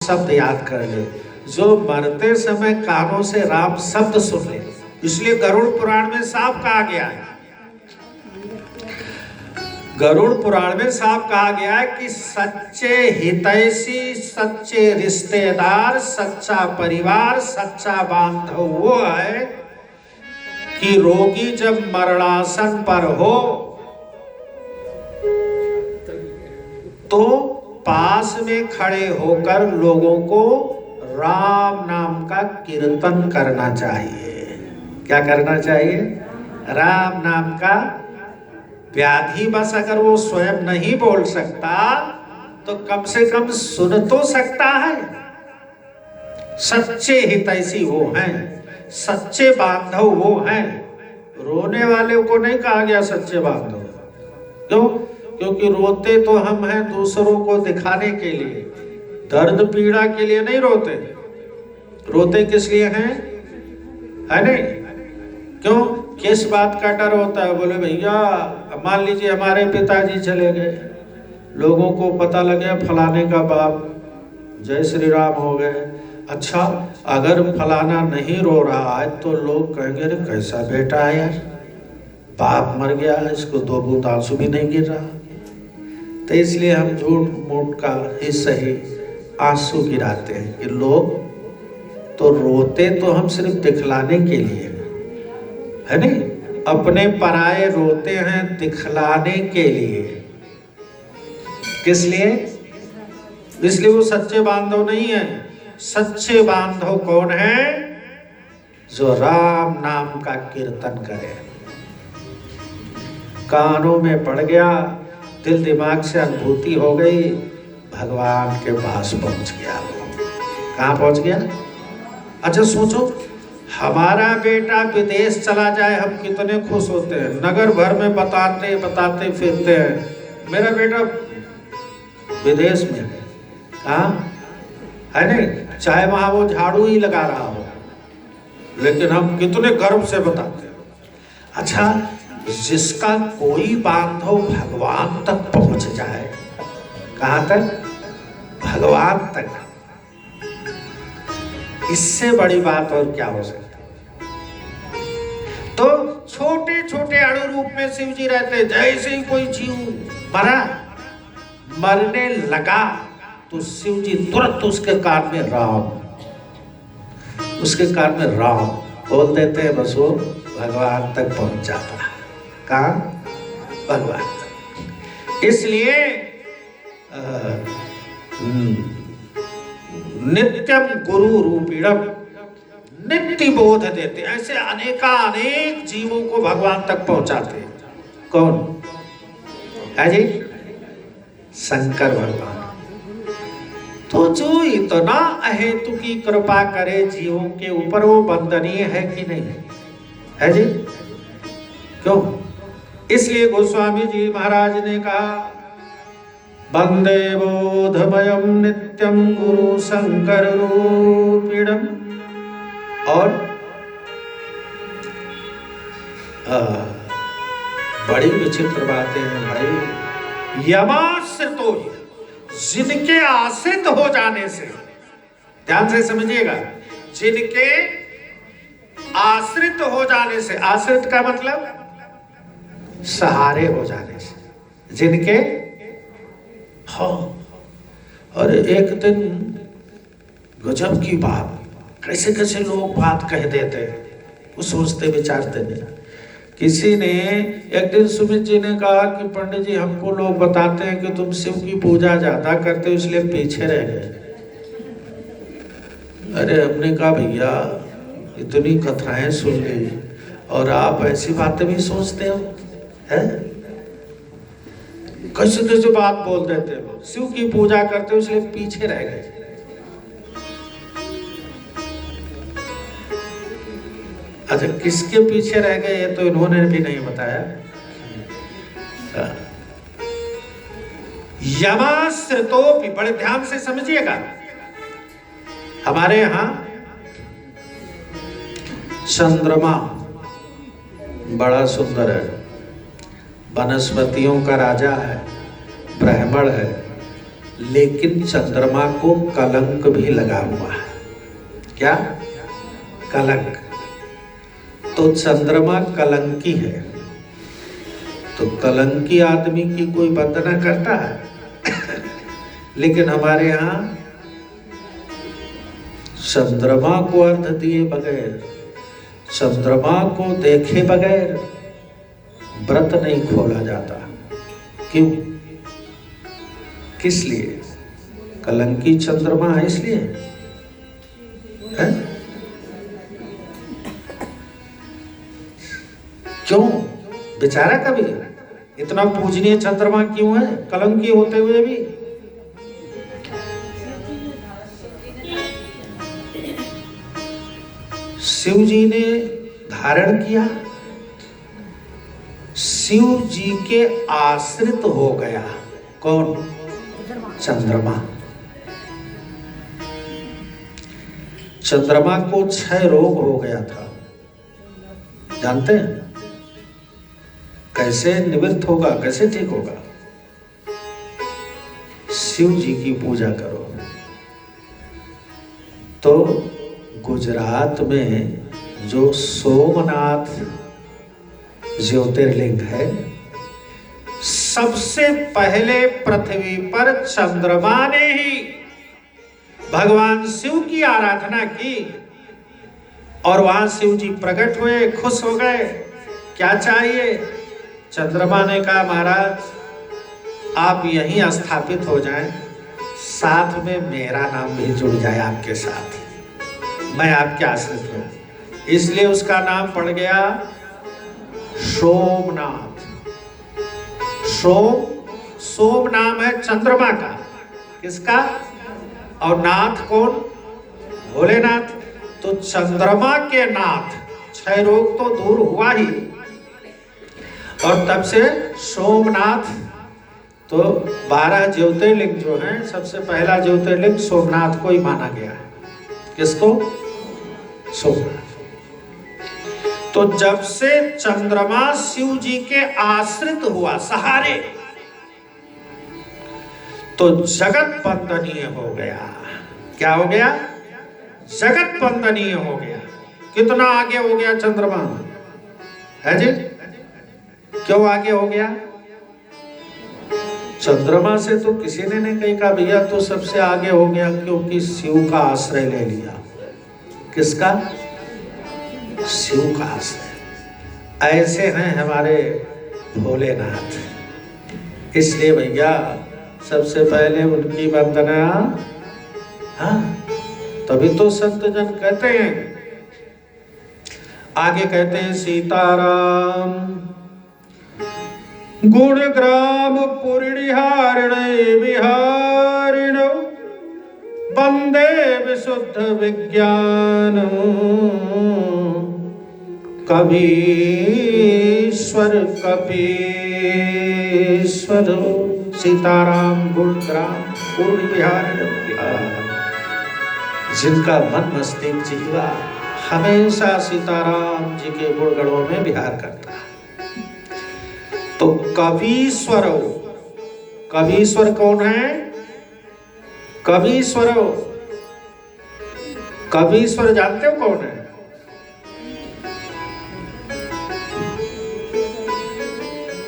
शब्द याद कर ले, जो मरते समय कानों से राम शब्द सुन ले। इसलिए गरुड़ पुराण में साफ कहा गया है, गरुड़ पुराण में साफ कहा गया है कि सच्चे हितैषी, सच्चे रिश्तेदार, सच्चा परिवार, सच्चा बांधव वो है कि रोगी जब मरणासन पर हो तो पास में खड़े होकर लोगों को राम नाम का कीर्तन करना चाहिए। क्या करना चाहिए? राम नाम का। व्याधि बस अगर वो स्वयं नहीं बोल सकता तो कम से कम सुन तो सकता है। सच्चे हितैषी वो हैं, सच्चे बांधव वो हैं। रोने वाले को नहीं कहा गया सच्चे बांधव। क्यों? क्योंकि रोते तो हम हैं दूसरों को दिखाने के लिए, दर्द पीड़ा के लिए नहीं रोते। रोते किस लिए हैं? है नहीं? क्यों? किस बात का डर होता है? बोले भैया मान लीजिए हमारे पिताजी चले गए, लोगों को पता लगे फलाने का बाप जय श्री राम हो गए। अच्छा, अगर फलाना नहीं रो रहा है तो लोग कहेंगे अरे कैसा बेटा है यार, बाप मर गया, इसको दो बूंद आंसू भी नहीं गिर रहा। तो इसलिए हम झूठ मूठ का ही सही आंसू गिराते हैं कि लोग तो रोते तो हम सिर्फ दिखलाने के लिए है नहीं, अपने पराये रोते हैं दिखलाने के लिए। किस लिए? इसलिए वो सच्चे बांधव नहीं है। सच्चे बांधव कौन है? जो राम नाम का कीर्तन करे। कानों में पड़ गया, दिल दिमाग से अनुभूति हो गई, भगवान के पास पहुंच गया। वो कहाँ पहुंच गया? अच्छा सोचो, हमारा बेटा विदेश चला जाए हम कितने खुश होते हैं, नगर भर में बताते बताते फिरते हैं मेरा बेटा विदेश में है। कहाँ है? नहीं, चाहे वहां वो झाड़ू ही लगा रहा हो, लेकिन हम कितने गर्व से बताते हैं। अच्छा, जिसका कोई बांधव भगवान तक पहुंच जाए, कहां तक? भगवान तक। इससे बड़ी बात और क्या हो सकती? तो छोटे छोटे अणु रूप में शिव जी रहते। जैसे ही कोई जीव मरने लगा तो शिव जी तुरंत उसके कान में राम, उसके कान में राम बोल देते हैं, बस वो भगवान तक पहुंच जाता है। कहाँ? भगवान तक। इसलिए नित्यम गुरु रूपिणम, नित्य बोध देते। ऐसे अनेक जीवों को भगवान तक पहुंचाते। कौन है जी? शंकर भगवान। तो जो इतना अहेतु की कृपा करे जीवों के ऊपर, वो वंदनीय है कि नहीं है जी? क्यों? इसलिए गोस्वामी जी महाराज ने कहा, वंदे बोधमयम नित्यम गुरु शंकर रूपिणम। और बड़ी विचित्र बातें हैं भाई। यमाश्रितो, जिनके आश्रित हो जाने से, ध्यान से समझिएगा, जिनके आश्रित हो जाने से, आश्रित का मतलब सहारे हो जाने से, जिनके हाँ। और एक दिन गजब की बात, कैसे कैसे लोग बात कह देते हैं, वो सोचते विचारते नहीं। किसी ने एक दिन सुमित जी ने कहा कि पंडित जी हमको लोग बताते हैं कि तुम शिव की पूजा ज्यादा करते हो इसलिए पीछे रह गए। अरे हमने कहा भैया इतनी कथाएं सुन ली और आप ऐसी बातें भी सोचते हो? है कैसे कैसे बात बोल देते हो, शिव की पूजा करते हो इसलिए पीछे रह गए। अच्छा, किसके पीछे रह गए ये तो इन्होंने भी नहीं बताया। यमाश्रितोपि, बड़े ध्यान से समझिएगा। हमारे यहां चंद्रमा बड़ा सुंदर है, वनस्पतियों का राजा है, ब्राह्मण है, लेकिन चंद्रमा को कलंक भी लगा हुआ है। क्या? कलंक। तो चंद्रमा कलंकी है, तो कलंकी आदमी की कोई वंदना करता है? लेकिन हमारे यहाँ चंद्रमा को अर्घ दिए बगैर, चंद्रमा को देखे बगैर व्रत नहीं खोला जाता। क्यों? किस लिए? कलंकी चंद्रमा है इसलिए है? क्यों? बेचारा कभी इतना पूजनीय चंद्रमा क्यों है कलंकी होते हुए भी? शिव जी ने धारण किया, शिव जी के आश्रित हो गया। कौन? चंद्रमा। चंद्रमा को क्षय रोग हो गया था, जानते हैं? कैसे निवृत्त होगा, कैसे ठीक होगा? शिव जी की पूजा करो। तो गुजरात में जो सोमनाथ ज्योतिर्लिंग है, सबसे पहले पृथ्वी पर चंद्रमा ने ही भगवान शिव की आराधना की और वहां शिव जी प्रकट हुए, खुश हो गए। क्या चाहिए? चंद्रमा ने कहा महाराज आप यहीं स्थापित हो जाएं, साथ में मेरा नाम भी जुड़ जाए आपके साथ, मैं आपके आश्रित हूं। इसलिए उसका नाम पड़ गया सोमनाथ। सोम नाम है चंद्रमा का। किसका? और नाथ कौन? भोलेनाथ। तो चंद्रमा के नाथ, क्षय रोग तो दूर हुआ ही, और तब से सोमनाथ। तो 12 ज्योतिर्लिंग जो हैं, सबसे पहला ज्योतिर्लिंग सोमनाथ को ही माना गया है। किसको? सोमनाथ। तो जब से चंद्रमा शिव जी के आश्रित हुआ, सहारे, तो जगत वंदनीय हो गया। क्या हो गया? जगत वंदनीय हो गया। कितना आगे हो गया चंद्रमा, है जी? क्यों आगे हो गया? चंद्रमा से तो किसी ने नहीं कहा भैया तो सबसे आगे हो गया, क्योंकि शिव का आश्रय ले लिया। किसका? शिव का आश्रय। ऐसे हैं हमारे भोलेनाथ। इसलिए भैया सबसे पहले उनकी वंदना। हाँ, तभी तो संत जन कहते हैं, आगे कहते हैं सीताराम गुण ग्राम पुरिहारिण विहारिण वंदे विशुद्ध विज्ञान कवीश्वर कपीश्वर। सीताराम गुण ग्राम पूर्ण विहारिण विहार। जिनका मन मस्तिष्क जीवा हमेशा सीताराम जी के गुण गणों में विहार करता है। तो कवीश्वर, कवीश्वर कौन है? कवीश्वर, कवीश्वर जानते हो कौन है?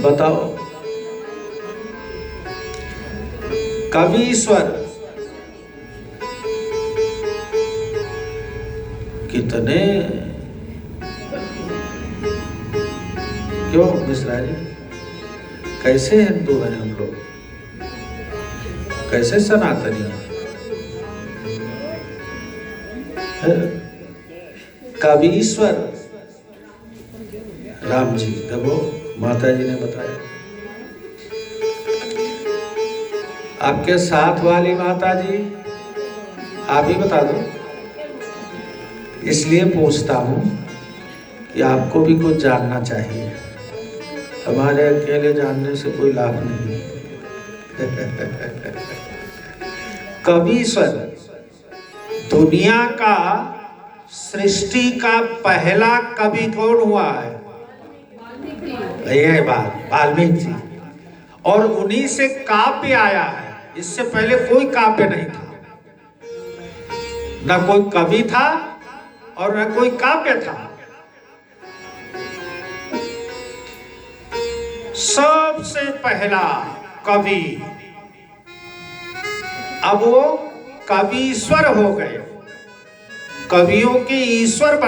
बताओ। कवीश्वर कितने, क्यों मिश्रा जी, कैसे हिंदू हैं हम लोग, कैसे सनातनी हैं? कवीश्वर राम जी, देखो माता जी ने बताया। आपके साथ वाली माता जी, आप ही बता दो। इसलिए पूछता हूं कि आपको भी कुछ जानना चाहिए, हमारे अकेले जानने से कोई लाभ नहीं। कवीश्वर दुनिया का, सृष्टि का पहला कवि कौन हुआ है? ये बात वाल्मीकि जी। और उन्हीं से काव्य आया है। इससे पहले कोई काव्य नहीं था, न कोई कवि था और न कोई काव्य था। सबसे पहला कवि, अब वो कवीश्वर हो गए, कवियों के ईश्वर बन